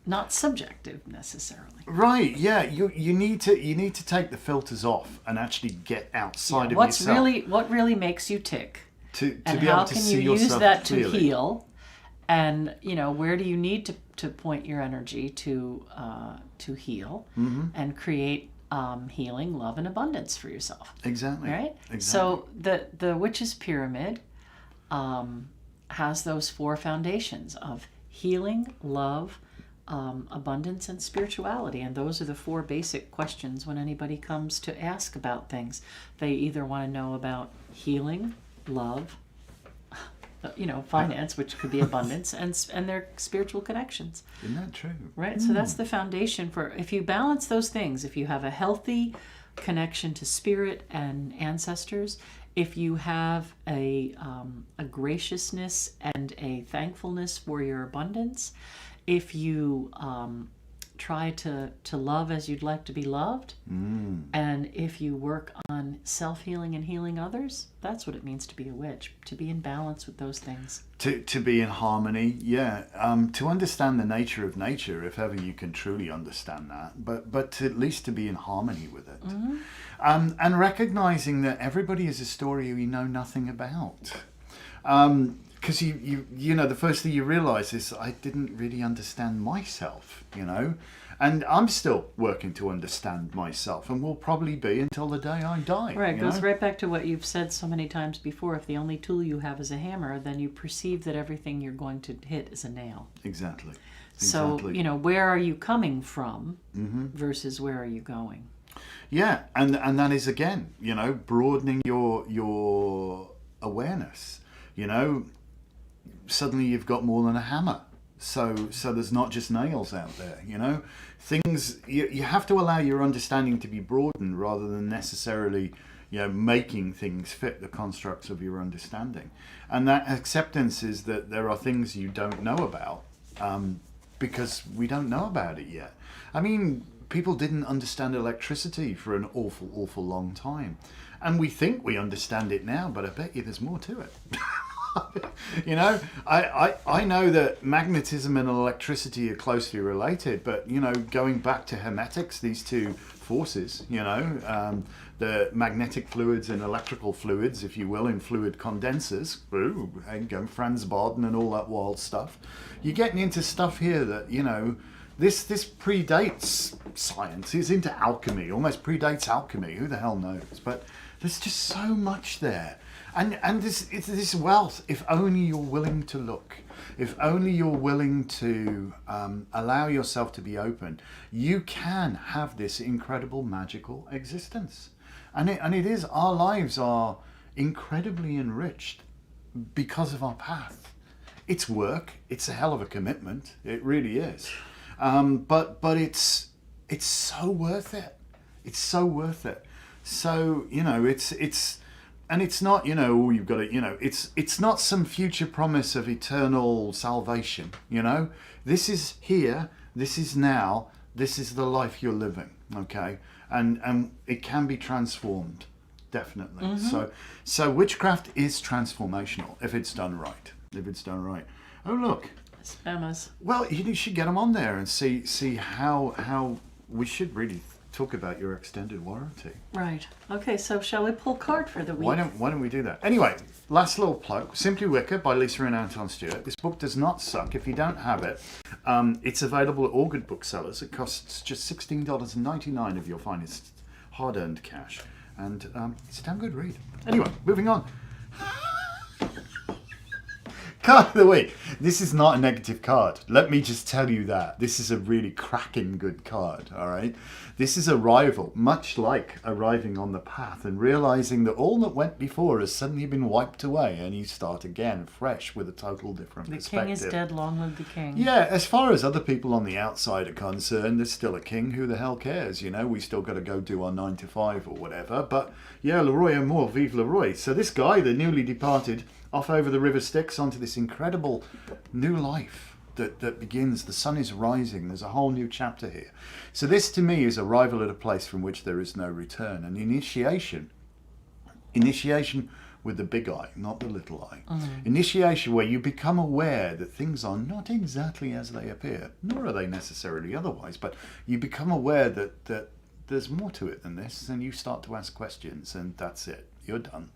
not subjective necessarily. Right, yeah, you need to take the filters off and actually get outside of yourself. What really makes you tick? To And be how able to can see you use yourself that clearly. to heal? And where do you need to point your energy to heal and create healing, love, and abundance for yourself? Exactly. Right. Exactly. So the witch's pyramid has those 4 foundations of healing, love, abundance, and spirituality. And those are the 4 basic questions when anybody comes to ask about things. They either want to know about healing, love, finance, which could be abundance, and their spiritual connections. Isn't that true? Right. So that's the foundation for, if you balance those things, if you have a healthy connection to spirit and ancestors, if you have a graciousness and a thankfulness for your abundance, if you try to love as you'd like to be loved, and if you work on self-healing and healing others, that's what it means to be a witch, to be in balance with those things. To be in harmony, yeah. To understand the nature of nature, if ever you can truly understand that, but to, at least to be in harmony with it. And recognizing that everybody is a story we know nothing about. Because you the first thing you realize is I didn't really understand myself, and I'm still working to understand myself, and will probably be until the day I die. Right, it goes right back to what you've said so many times before. If the only tool you have is a hammer, then you perceive that everything you're going to hit is a nail. Exactly. So, where are you coming from versus where are you going? Yeah, and that is, again, broadening your awareness. Suddenly you've got more than a hammer. So there's not just nails out there, Things, you have to allow your understanding to be broadened rather than necessarily, making things fit the constructs of your understanding. And that acceptance is that there are things you don't know about because we don't know about it yet. I mean, people didn't understand electricity for an awful, awful long time. And we think we understand it now, but I bet you there's more to it. I know that magnetism and electricity are closely related, but going back to hermetics, these two forces, the magnetic fluids and electrical fluids, if you will, in fluid condensers, and Franz Boden and all that wild stuff, you're getting into stuff here that this predates science. It's into alchemy, almost predates alchemy. Who the hell knows? But there's just so much there. And this wealth, if only you're willing to look, if only you're willing to allow yourself to be open, you can have this incredible magical existence. And it is, our lives are incredibly enriched because of our path. It's work, it's a hell of a commitment, it really is. But it's so worth it. It's so worth it. So, and it's not, you've got to, it's not some future promise of eternal salvation, This is here, this is now, this is the life you're living, okay? And it can be transformed, definitely. So witchcraft is transformational if it's done right. Oh, look. Spammers. Well, you should get them on there and see how we should really talk about your extended warranty. Right. Okay, so shall we pull card for the week? Why don't we do that? Anyway, last little plug. Simply Wicca by Lisa Anton Stewart. This book does not suck. If you don't have it, it's available at all good booksellers. It costs just $16.99 of your finest hard-earned cash. And it's a damn good read. Anyway, moving on. Card of the week. This is not a negative card. Let me just tell you that. This is a really cracking good card, all right? This is arrival, much like arriving on the path and realizing that all that went before has suddenly been wiped away and you start again, fresh, with a total different perspective. The king is dead, long live the king. Yeah, as far as other people on the outside are concerned, there's still a king. Who the hell cares? We still got to go do our 9 to 5 or whatever. But yeah, Le Roy Amour, vive le Roy. So this guy, the newly departed, off over the river Styx onto this incredible new life that begins. The sun is rising. There's a whole new chapter here. So this to me is arrival at a place from which there is no return. And initiation with the big I, not the little I. Initiation, where you become aware that things are not exactly as they appear, nor are they necessarily otherwise, but you become aware that there's more to it than this, and you start to ask questions, and that's it. You're done.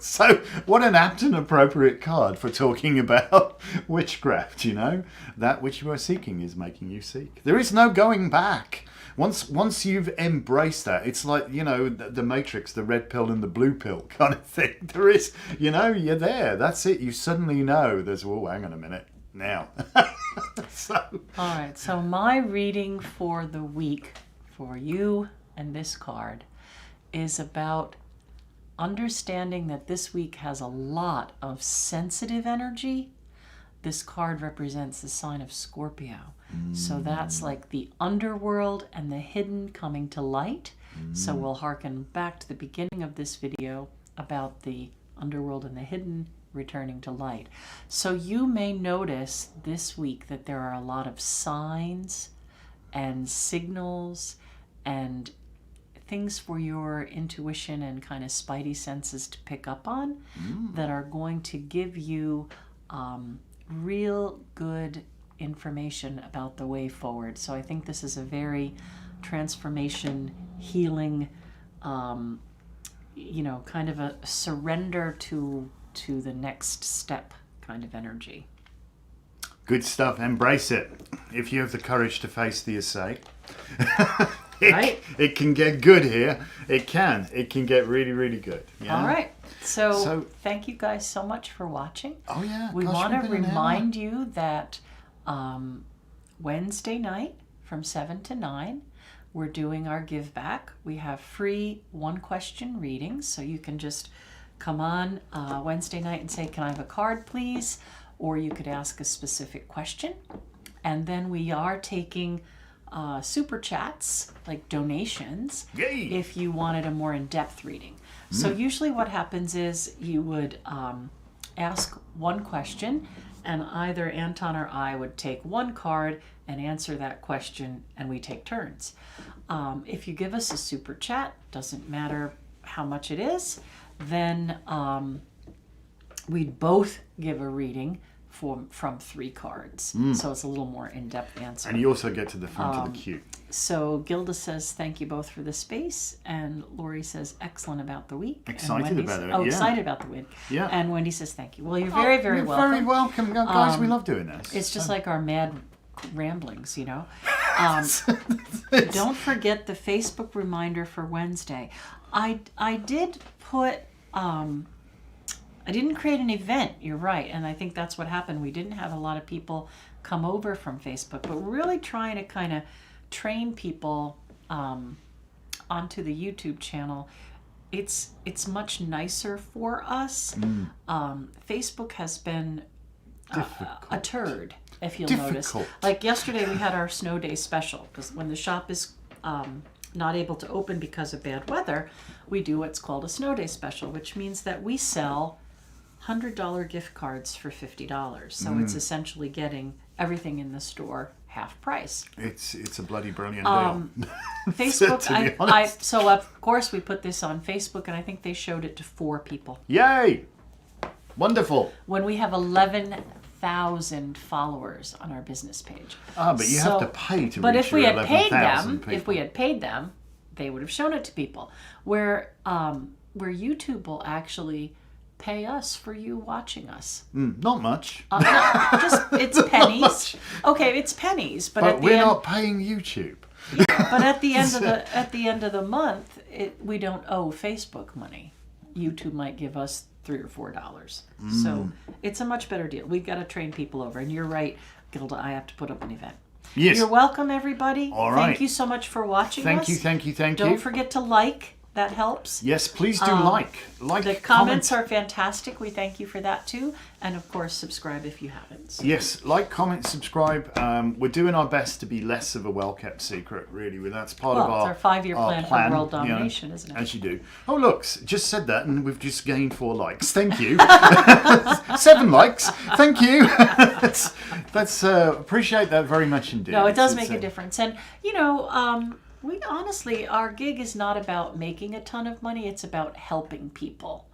So, what an apt and appropriate card for talking about witchcraft, you know? That which you are seeking is making you seek. There is no going back. Once you've embraced that, it's like, you know, the Matrix, the red pill and the blue pill kind of thing. There is, you know, you're there. That's it. You suddenly know there's, oh, hang on a minute. Now. All right. So my reading for the week for you and this card is about understanding that this week has a lot of sensitive energy. This card represents the sign of Scorpio. So that's like the underworld and the hidden coming to light. So we'll hearken back to the beginning of this video about the underworld and the hidden returning to light. So you may notice this week that there are a lot of signs and signals and things for your intuition and kind of spidey senses to pick up on that are going to give you real good information about the way forward. So I think this is a very transformation, healing, you know, kind of a surrender to the next step kind of energy. Good stuff. Embrace it. If you have the courage to face the assay. Right? It can get good here. It can. It can get really, really good. Yeah? All right. So thank you guys so much for watching. Oh, yeah. We want to remind you that Wednesday night from 7 to 9, we're doing our give back. We have free one-question readings, so you can just come on Wednesday night and say, can I have a card, please? Or you could ask a specific question. And then we are taking super chats, like donations, Yay! if you wanted a more in-depth reading. So usually what happens is you would ask one question, and either Anton or I would take one card and answer that question, and we take turns. If you give us a super chat, doesn't matter how much it is, then we'd both give a reading from 3 cards. So it's a little more in-depth answer. And you also get to the front of the queue. So Gilda says, thank you both for the space. And Lori says, excellent about the week. Excited about it. Oh, yeah. Excited about the week. Yeah. And Wendy says, thank you. Well, you're very, very welcome. Very welcome. Guys, we love doing this. It's just like our mad ramblings, you know. Don't forget the Facebook reminder for Wednesday. I did put... I didn't create an event, you're right, and I think that's what happened. We didn't have a lot of people come over from Facebook, but we're really trying to kind of train people onto the YouTube channel. It's much nicer for us. Facebook has been a turd, if you'll notice. Like yesterday we had our snow day special, because when the shop is not able to open because of bad weather, we do what's called a snow day special, which means that we sell $100 gift cards for $50. So it's essentially getting everything in the store half price. It's a bloody brilliant deal. Facebook, so of course we put this on Facebook, and I think they showed it to 4 people. Yay! Wonderful. When we have 11,000 followers on our business page. But you have to pay to but reach if we your had paid 11,000 them, if we had paid them, they would have shown it to people. Where YouTube will actually pay us for you watching us. Not much. It's pennies. Okay, it's pennies, but we're not paying YouTube. Yeah, but at the end of the month, we don't owe Facebook money. YouTube might give us $3 or $4. So it's a much better deal. We've got to train people over, and you're right, Gilda. I have to put up an event. Yes. You're welcome, everybody. All right. Thank you so much for watching us. Thank you. Don't forget to like. That helps. Yes, please do like. The comments are fantastic. We thank you for that too. And of course, subscribe if you haven't. So. Yes, like, comment, subscribe. We're doing our best to be less of a well-kept secret, really. That's part of our 5-year plan for world domination, isn't it? As you do. Oh, look, just said that, and we've just gained 4 likes. Thank you. 7 likes. Thank you. That's appreciate that very much indeed. No, it does make a difference. And, you know, We honestly, our gig is not about making a ton of money. It's about helping people.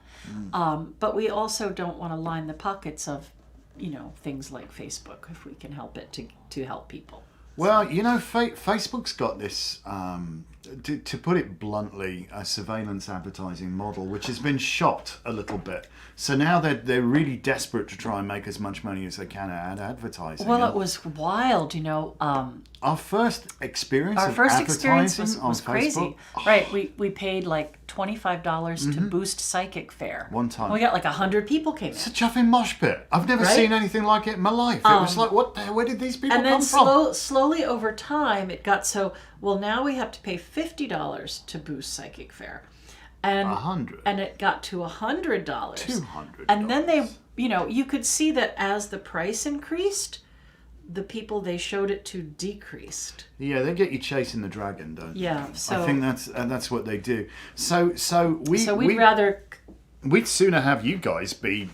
But we also don't want to line the pockets of, things like Facebook if we can help it to help people. Well, Facebook's got this, to put it bluntly, a surveillance advertising model, which has been shot a little bit. So now they're really desperate to try and make as much money as they can out of advertising. Well, it was wild, Our first experience of advertising on was crazy. Facebook, Right, we paid like $25 to boost Psychic Fair. One time. And we got like 100 people came in. it's a chuffing mosh pit. I've never Right? seen anything like it in my life. It was like, what the hell, where did these people And come then from? slowly over time, it got so, well, now we have to pay $50 to boost Psychic Fair. And 100. And it got to $100. $200. And then they, you could see that as the price increased, the people they showed it to decreased. Yeah, they get you chasing the dragon, don't they? Yeah, so I think that's what they do. So we'd sooner have you guys be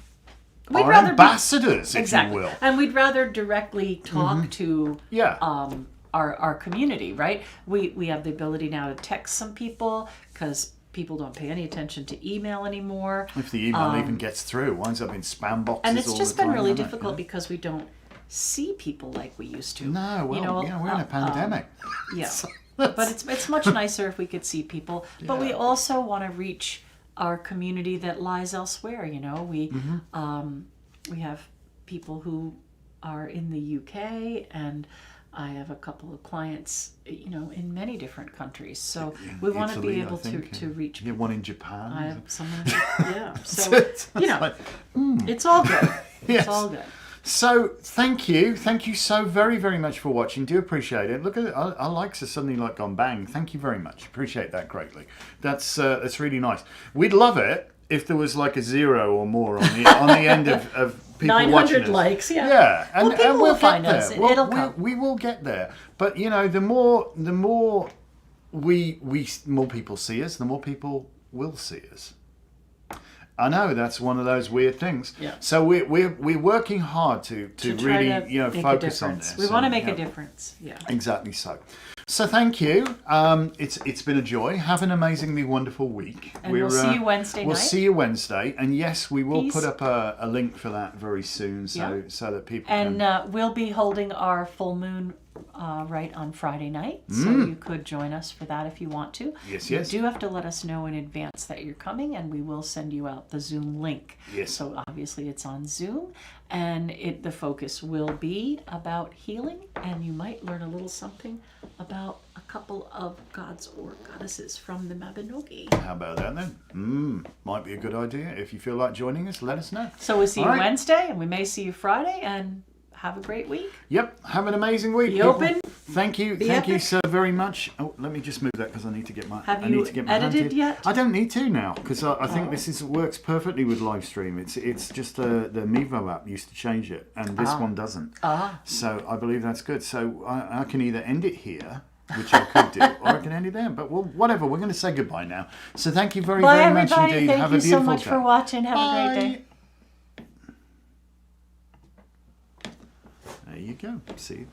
our ambassadors, if you will. And we'd rather directly talk to Yeah. our community, right? We have the ability now to text some people because people don't pay any attention to email anymore. If the email even gets through, it winds up in spam boxes And it's all just the time, been really isn't it? difficult because we don't see people like we used to. No, well, we're in a pandemic. Yeah. But it's much nicer if we could see people. But we also want to reach our community that lies elsewhere. We have people who are in the UK, and I have a couple of clients, in many different countries. So we want to be able to reach. You have one in Japan. I have someone. Yeah. So it's all good. Yes. It's all good. So thank you so very, very much for watching. Do appreciate it. Look at it, our likes are suddenly like gone bang. Thank you very much. Appreciate that greatly. That's really nice. We'd love it if there was like a 0 or more on the end of people 900 watching us. likes, yeah. Yeah, and people we'll will get find there. us. It'll come. We will get there. But the more more people see us, the more people will see us. I know that's one of those weird things. Yeah. So we're working hard to really make focus a on difference. this. We want to make a difference. Yeah. Exactly so. So thank you. It's been a joy. Have an amazingly wonderful week. And we'll see you Wednesday We'll night. see you Wednesday, and yes, we will Peace. put up a link for that very soon, so that people And can. we'll be holding our full moon right on Friday night, so you could join us for that if you want to. Yes. You do have to let us know in advance that you're coming, and we will send you out the Zoom link. Yes. So obviously it's on Zoom, and the focus will be about healing, and you might learn a little something about a couple of gods or goddesses from the Mabinogi. How about that then? Might be a good idea. If you feel like joining us, let us know. So we'll see you All right. Wednesday, and we may see you Friday, and have a great week. Yep. Have an amazing week. Be people. open. Thank you. Be Thank you epic. so very much. Oh, let me just move that because I need to get my. Have I you need to get my hand edited here. yet? I don't need to now because I think this works perfectly with live stream. It's just the Mevo app used to change it, and this one doesn't. So I believe that's good. So I can either end it here, which I could do, or I can end it there. But whatever. We're going to say goodbye now. So thank you very, Bye, very much everybody. indeed. Thank Have you a beautiful so much day. for watching. Have a great Bye. day. There you go. See.